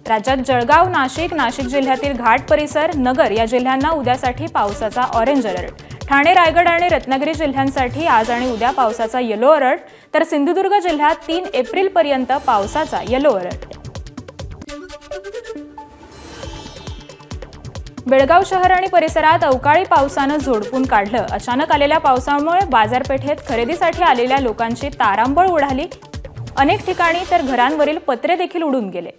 राज्यात जळगाव, नाशिक जिल्ह्यातील घाट परिसर, नगर या जिल्ह्यांना उद्यासाठी पावसाचा ऑरेंज अलर्ट. ठाणे, रायगड आणि रत्नागिरी जिल्ह्यांसाठी आज आणि उद्या पावसाचा येलो अलर्ट, तर सिंधुदुर्ग जिल्ह्यात 3 एप्रिलपर्यंत पावसाचा येलो अलर्ट. बेळगाव शहर आणि परिसरात अवकाळी पावसानं झोडपून काढलं. अचानक आलेल्या पावसामुळे बाजारपेठेत खरेदीसाठी आलेल्या लोकांची तारांबळ उडाली. अनेक ठिकाणी तर घरांवरील पत्रे देखील उडून गेले.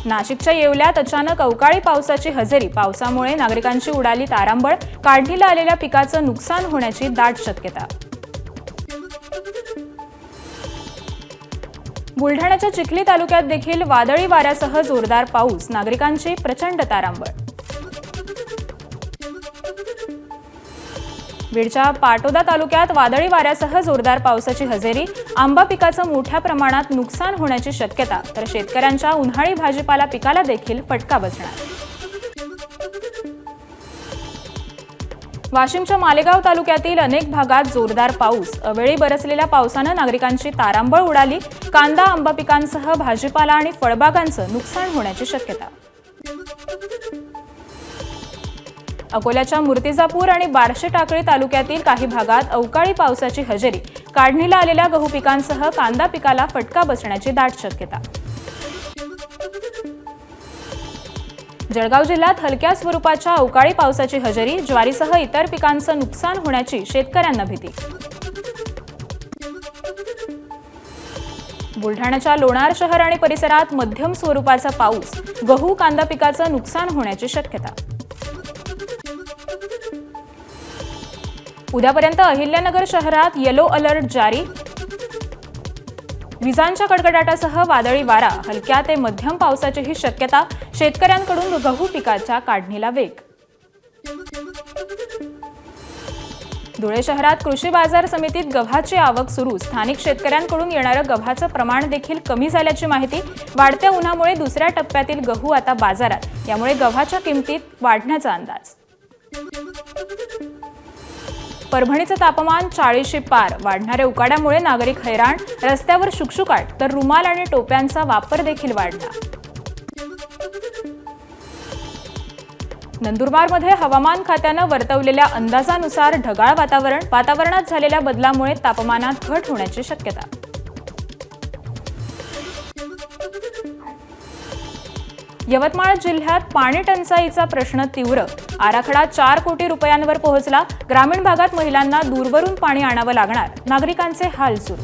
नाशिकच्या येवल्यात अचानक अवकाळी पावसाची हजेरी. पावसामुळे नागरिकांची उडाली तारांबळ. काढणीला आलेल्या पिकाचं नुकसान होण्याची दाट शक्यता. बुलढाण्याच्या चिखली तालुक्यात देखील वादळी वाऱ्यासह जोरदार पाऊस. नागरिकांची प्रचंड तारांबळ. बीडच्या पाटोदा तालुक्यात वादळी वाऱ्यासह जोरदार पावसाची हजेरी. आंबा पिकाचं मोठ्या प्रमाणात नुकसान होण्याची शक्यता, तर शेतकऱ्यांच्या उन्हाळी भाजीपाला पिकाला देखील फटका बसणार. वाशिमच्या मालेगाव तालुक्यातील अनेक भागात जोरदार पाऊस. अवेळी बरसलेल्या पावसानं नागरिकांची तारांबळ उडाली. कांदा, आंबा पिकांसह भाजीपाला आणि फळबागांचं नुकसान होण्याची शक्यता. अकोल्याच्या मूर्तिजापूर आणि बार्शी टाकळी तालुक्यातील काही भागात अवकाळी पावसाची हजेरी. काढणीला आलेल्या गहू पिकांसह कांदा पिकाला फटका बसण्याची दाट शक्यता. जळगाव जिल्ह्यात हलक्या स्वरूपाच्या अवकाळी पावसाची हजेरी. ज्वारीसह इतर पिकांचं नुकसान होण्याची शेतकऱ्यांना भीती. बुलढाण्याच्या लोणार शहर आणि परिसरात मध्यम स्वरूपाचा पाऊस. गहू, कांदा पिकाचं नुकसान होण्याची शक्यता. उद्यापर्यंत अहिल्यानगर शहरात येलो अलर्ट जारी. विजांच्या कडकडाटासह वादळी वारा. हलक्या ते मध्यम पावसाचीही शक्यता. शेतकऱ्यांकडून गहू पिकाच्या काढणीला वेग. धुळे शहरात कृषी बाजार समितीत गव्हाची आवक सुरू. स्थानिक शेतकऱ्यांकडून येणारं गव्हाचं प्रमाण देखील कमी झाल्याची माहिती. वाढत्या उन्हामुळे दुसऱ्या टप्प्यातील गहू आता बाजारात. यामुळे गव्हाच्या किमतीत वाढण्याचा अंदाज. परभणीचं तापमान 40शी पार. वाढणाऱ्या उकाड्यामुळे नागरिक हैराण. रस्त्यावर शुकशुकाट, तर रुमाल आणि टोप्यांचा वापर देखील वाढला. नंदुरबारमध्ये हवामान खात्यानं वर्तवलेल्या अंदाजानुसार ढगाळ वातावरण. वातावरणात झालेल्या बदलामुळे तापमानात घट होण्याची शक्यता. यवतमाळ जिल्ह्यात पाणी टंचाईचा प्रश्न तीव्र. आराखडा 4 कोटी रुपयांवर पोहोचला. ग्रामीण भागात महिलांना दूरवरून पाणी आणावं लागणार. नागरिकांचे हाल सुरू.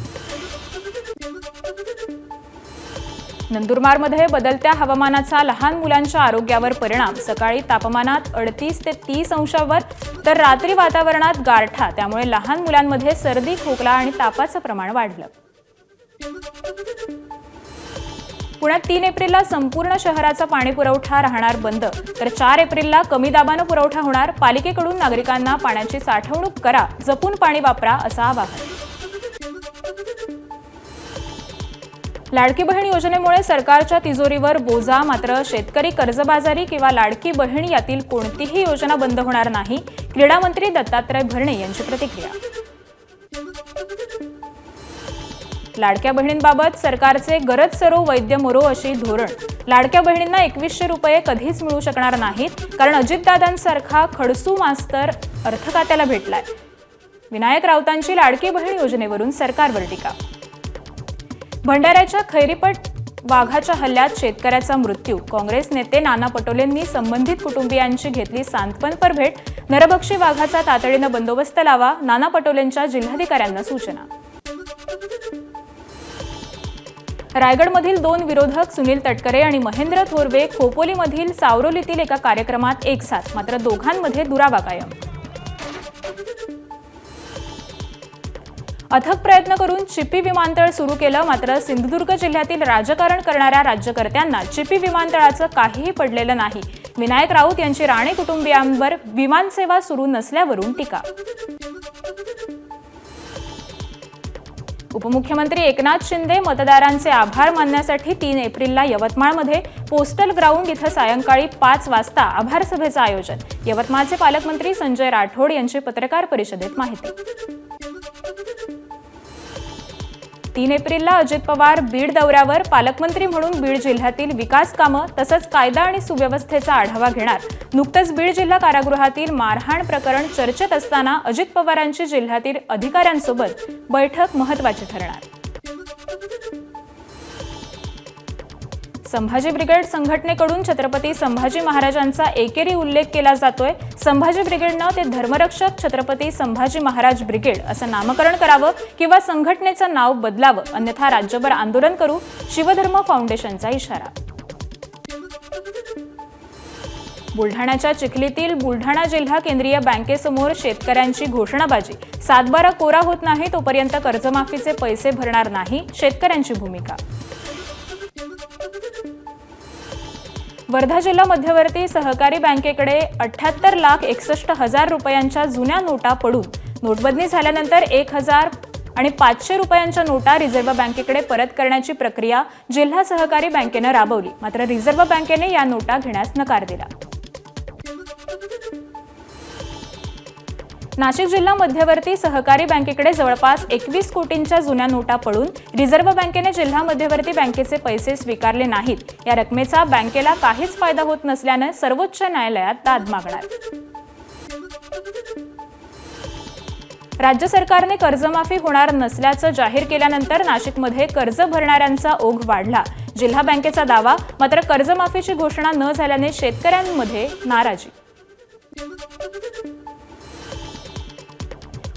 नंदुरबारमध्ये बदलत्या हवामानाचा लहान मुलांच्या आरोग्यावर परिणाम. सकाळी तापमानात 38 ते 30 अंशावर, तर रात्री वातावरणात गारठा. त्यामुळे लहान मुलांमध्ये सर्दी, खोकला आणि तापाचं प्रमाण वाढलं. पुण्यात 3 एप्रिलला संपूर्ण शहराचा पाणी पुरवठा राहणार बंद, तर 4 एप्रिलला कमी दाबानं पुरवठा होणार. पालिकेकडून नागरिकांना पाण्याची साठवणूक करा, जपून पाणी वापरा असं आवाहन. लाडकी बहीण योजनेमुळे सरकारच्या तिजोरीवर बोजा. मात्र शेतकरी कर्जबाजारी किंवा लाडकी बहीण यातील कोणतीही योजना बंद होणार नाही. क्रीडा मंत्री दत्तात्रय भरणे यांची प्रतिक्रिया. लाडक्या बहिणींबाबत सरकारचे गरज सरो वैद्य मोरो अशी धोरण. लाडक्या बहिणींना 2100 रुपये कधीच मिळू शकणार नाहीत, कारण अजितदादांसारखा खडसू मास्तर अर्थखात्याला भेटलाय. विनायक राऊतांची लाडकी बहीण योजनेवरून सरकारवर टीका. भंडाऱ्याच्या खैरीपट वाघाच्या हल्ल्यात शेतकऱ्याचा मृत्यू. काँग्रेस नेते नाना पटोलेंनी संबंधित कुटुंबियांची घेतली सांत्वनपर भेट. नरभक्षी वाघाचा तातडीनं बंदोबस्त लावा. नाना पटोलेंच्या जिल्हाधिकाऱ्यांना सूचना. रायगडमधील 2 विरोधक सुनील तटकरे आणि महेंद्र थोरवे खोपोलीमधील सावरोलीतील एका कार्यक्रमात एकसाथ. मात्र दोघांमध्ये दुरावा कायम. अथक प्रयत्न करून चिपी विमानतळ सुरू केलं. मात्र सिंधुदुर्ग जिल्ह्यातील राजकारण करणाऱ्या राज्यकर्त्यांना चिपी विमानतळाचं काहीही पडलेलं नाही. विनायक राऊत यांची राणे कुटुंबियांवर विमानसेवा सुरू नसल्यावरून टीका. उपमुख्यमंत्री एकनाथ शिंदे मतदारांचे आभार मानण्यासाठी 3 एप्रिलला यवतमाळमध्ये पोस्टल ग्राउंड इथं सायंकाळी 5 वाजता आभार सभेचं आयोजन. यवतमाळचे पालकमंत्री संजय राठोड यांची पत्रकार परिषदेत माहिती. 3 एप्रिलला अजित पवार बीड दौऱ्यावर, पालकमंत्री म्हणून बीड जिल्ह्यातील विकास कामं तसंच कायदा आणि सुव्यवस्थेचा आढावा घेणार. नुकतंच बीड जिल्हा कारागृहातील मारहाण प्रकरण चर्चेत असताना अजित पवारांची जिल्ह्यातील अधिकाऱ्यांसोबत बैठक महत्त्वाची ठरणार. संभाजी ब्रिगेड संघटनेकडून छत्रपती संभाजी महाराजांचा एकेरी उल्लेख केला जातोय. संभाजी ब्रिगेडनं ते धर्मरक्षक छत्रपती संभाजी महाराज ब्रिगेड असं नामकरण करावं किंवा संघटनेचं नाव बदलावं, अन्यथा राज्यभर आंदोलन करू, शिवधर्म फाउंडेशनचा इशारा. बुलढाण्याच्या चिखलीतील बुलढाणा जिल्हा केंद्रीय बँकेसमोर शेतकऱ्यांची घोषणाबाजी. 7/12 कोरा होत नाही तोपर्यंत कर्जमाफीचे पैसे भरणार नाही, शेतकऱ्यांची भूमिका. वर्धा जिल्हा मध्यवर्ती सहकारी बँकेकडे 78,61,000 रुपयांच्या जुन्या नोटा पडून नोटबंदी झाल्यानंतर 1,000 आणि 500 रुपयांच्या नोटा रिझर्व्ह बँकेकडे परत करण्याची प्रक्रिया जिल्हा सहकारी बँकेनं राबवली. मात्र रिझर्व्ह बँकेने या नोटा घेण्यास नकार दिला. नाशिक जिल्हा मध्यवर्ती सहकारी बँकेकडे जवळपास 21 कोटींच्या जुन्या नोटा पडून रिझर्व्ह बँकेने जिल्हा मध्यवर्ती बँकेचे पैसे स्वीकारले नाहीत. या रकमेचा बँकेला काहीच फायदा होत नसल्याने सर्वोच्च न्यायालयात दाद मागणार. राज्य सरकारने कर्जमाफी होणार नसल्याचं जाहीर केल्यानंतर नाशिकमध्ये कर्ज भरणाऱ्यांचा ओघ वाढला. जिल्हा बँकेचा दावा, मात्र कर्जमाफीची घोषणा न झाल्याने शेतकऱ्यांमध्ये नाराजी.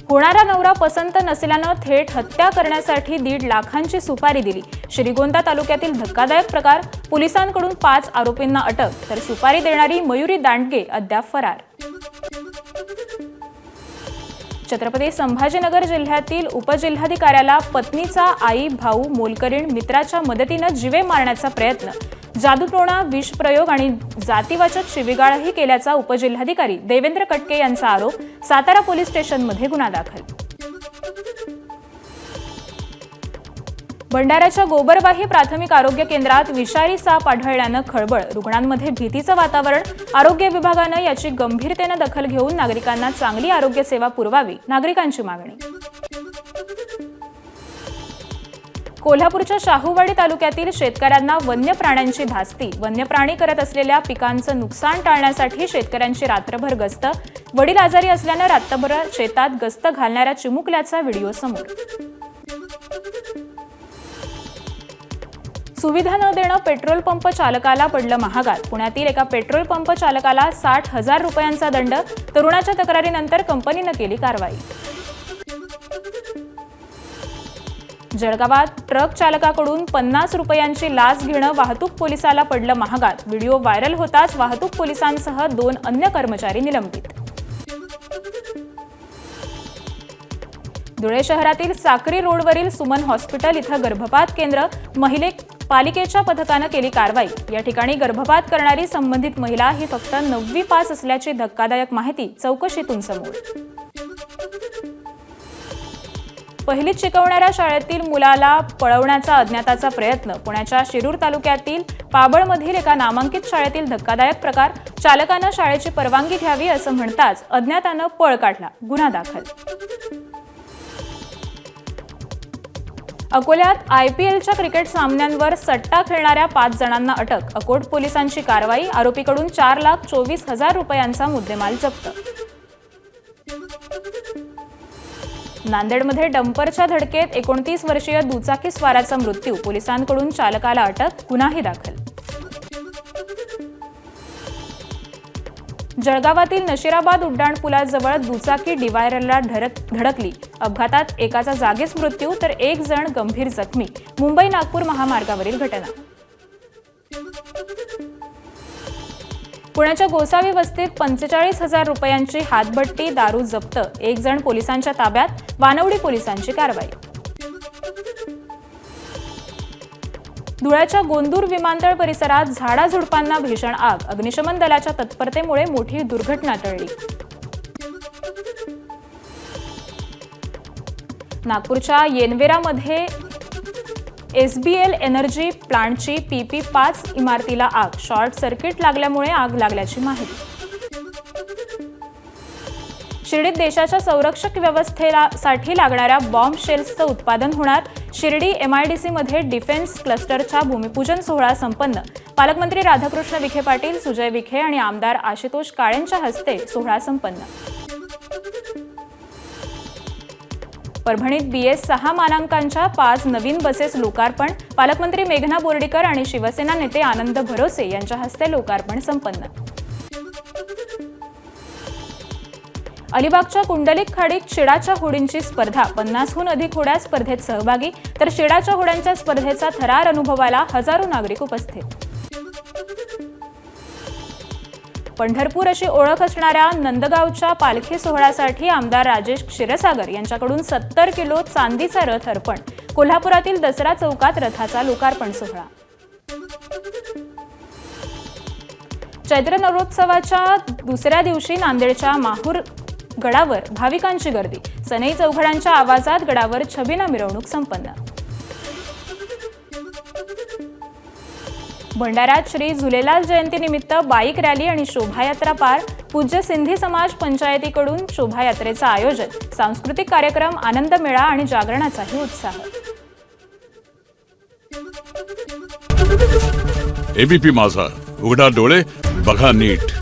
होणारा नवरा पसंत नसल्यानं थेट हत्या करण्यासाठी 1.5 लाखांची सुपारी दिली. श्रीगोंदा तालुक्यातील धक्कादायक प्रकार. पोलिसांकडून 5 आरोपींना अटक, तर सुपारी देणारी मयुरी दांडगे अद्याप फरार. छत्रपती संभाजीनगर जिल्ह्यातील उपजिल्हाधिकाऱ्याला पत्नीचा आई, भाऊ, मोलकरीण, मित्राच्या मदतीनं जीवे मारण्याचा प्रयत्न. जादूटोणा, विषप्रयोग आणि जातीवाचक शिवीगाळही केल्याचा उपजिल्हाधिकारी देवेंद्र कटके यांचा आरोप. सातारा पोलीस स्टेशनमध्ये गुन्हा दाखल. भंडाऱ्याच्या गोबरवाही प्राथमिक आरोग्य केंद्रात विषारी साप आढळल्यानं खळबळ. रुग्णांमध्ये भीतीचं वातावरण. आरोग्य विभागानं याची गंभीरतेनं दखल घेऊन नागरिकांना चांगली आरोग्य सेवा पुरवावी, नागरिकांची मागणी. कोल्हापूरच्या शाहूवाडी तालुक्यातील शेतकऱ्यांना वन्य प्राण्यांची धास्ती. वन्य प्राणी करत असलेल्या पिकांचं नुकसान टाळण्यासाठी शेतकऱ्यांची रात्रभर गस्त. वडील आजारी असल्यानं रात्रभर शेतात गस्त घालणाऱ्या चिमुकल्याचा व्हिडिओ समोर. सुविधा न देणं पेट्रोल पंप चालकाला पडलं महागात. पुण्यातील एका पेट्रोल पंप चालकाला 60,000 रुपयांचा दंड. तरुणाच्या तक्रारीनंतर कंपनीनं केली कारवाई. जळगावात ट्रक चालकाकडून 50 रुपयांची लाच घेणं वाहतूक पोलिसाला पडलं महागात. व्हिडिओ व्हायरल होताच वाहतूक पोलिसांसह 2 अन्य कर्मचारी निलंबित. धुळे शहरातील साक्री रोडवरील सुमन हॉस्पिटल इथं गर्भपात केंद्र. पालिकेच्या पथकानं केली कारवाई. या ठिकाणी गर्भपात करणारी संबंधित महिला ही फक्त 9वी पास असल्याची धक्कादायक माहिती चौकशीतून समोर. पहिलीत शिकवणाऱ्या शाळेतील मुलाला पळवण्याचा अज्ञाताचा प्रयत्न. पुण्याच्या शिरूर तालुक्यातील पाबळमधील एका नामांकित शाळेतील धक्कादायक प्रकार. चालकानं शाळेची परवानगी घ्यावी असं म्हणताच अज्ञातानं पळ काढला, गुन्हा दाखल. अकोल्यात IPLच्या क्रिकेट सामन्यांवर सट्टा खेळणाऱ्या 5 जणांना अटक. अकोट पोलिसांची कारवाई. आरोपीकडून 4,24,000 रुपयांचा मुद्देमाल जप्त. नांदेडमध्ये डंपरच्या धडकेत 29 वर्षीय दुचाकी स्वाराचा मृत्यू. पोलिसांकडून चालकाला अटक, गुन्हाही दाखल. जळगावातील नशिराबाद उड्डाणपुलाजवळ दुचाकी डिवायडरला धडकली. अपघातात एकाचा जागीच मृत्यू तर 1 जण गंभीर जखमी. मुंबई नागपूर महामार्गावरील घटना. पुण्याच्या गोसावी वस्तीत 45,000 रुपयांची हातभट्टी, दारू जप्त. 1 जण पोलिसांच्या ताब्यात. वानवडी पोलिसांची कारवाई. धुळ्याच्या गोंदूर विमानतळ परिसरात झाडाझुडपांना भीषण आग. अग्निशमन दलाच्या तत्परतेमुळे मोठी दुर्घटना टळली. नागपूरच्या येनवेरामध्ये SBL एनर्जी प्लांटची PP5 इमारतीला आग. शॉर्ट सर्किट लागल्यामुळे आग लागल्याची माहिती. शिर्डीत देशाच्या संरक्षक व्यवस्थेसाठी लागणाऱ्या बॉम्ब शेल्सचं उत्पादन होणार. शिर्डी MIDC मध्ये डिफेन्स क्लस्टरच्या भूमिपूजन सोहळा संपन्न. पालकमंत्री राधाकृष्ण विखे पाटील, सुजय विखे आणि आमदार आशुतोष काळेंच्या हस्ते सोहळा संपन्न. परभणीत BS 6 मानांकांच्या 5 नवीन बसेस लोकार्पण. पालकमंत्री मेघना बोर्डीकर आणि शिवसेना नेते आनंद भरोसे यांच्या हस्ते लोकार्पण संपन्न. अलिबागच्या कुंडलिक खाडीत शिडाच्या होडींची स्पर्धा. 50हून अधिक होड्या स्पर्धेत सहभागी, तर शिडाच्या होड्यांच्या स्पर्धेचा थरार अनुभवायला हजारो नागरिक उपस्थित. पंढरपूर अशी ओळख असणाऱ्या नंदगावच्या पालखी सोहळ्यासाठी आमदार राजेश क्षीरसागर यांच्याकडून 70 किलो चांदीचा रथ अर्पण. कोल्हापुरातील दसरा चौकात रथाचा लोकार्पण सोहळा. चैत्र नवरोत्सवाच्या दुसऱ्या दिवशी नांदेडच्या माहूर गडावर भाविकांची गर्दी. सनई चौघड्यांच्या आवाजात गडावर छबिना मिरवणूक संपन्न. भंडाऱ्यात श्री झुलेलाल जयंतीनिमित्त बाईक रॅली आणि शोभायात्रा पार. पूज्य सिंधी समाज पंचायतीकडून शोभायात्रेचं आयोजन. सांस्कृतिक कार्यक्रम, आनंद मेळा आणि जागरणाचाही उत्साह. ABP माझा, उघडा डोळे बघा नीट.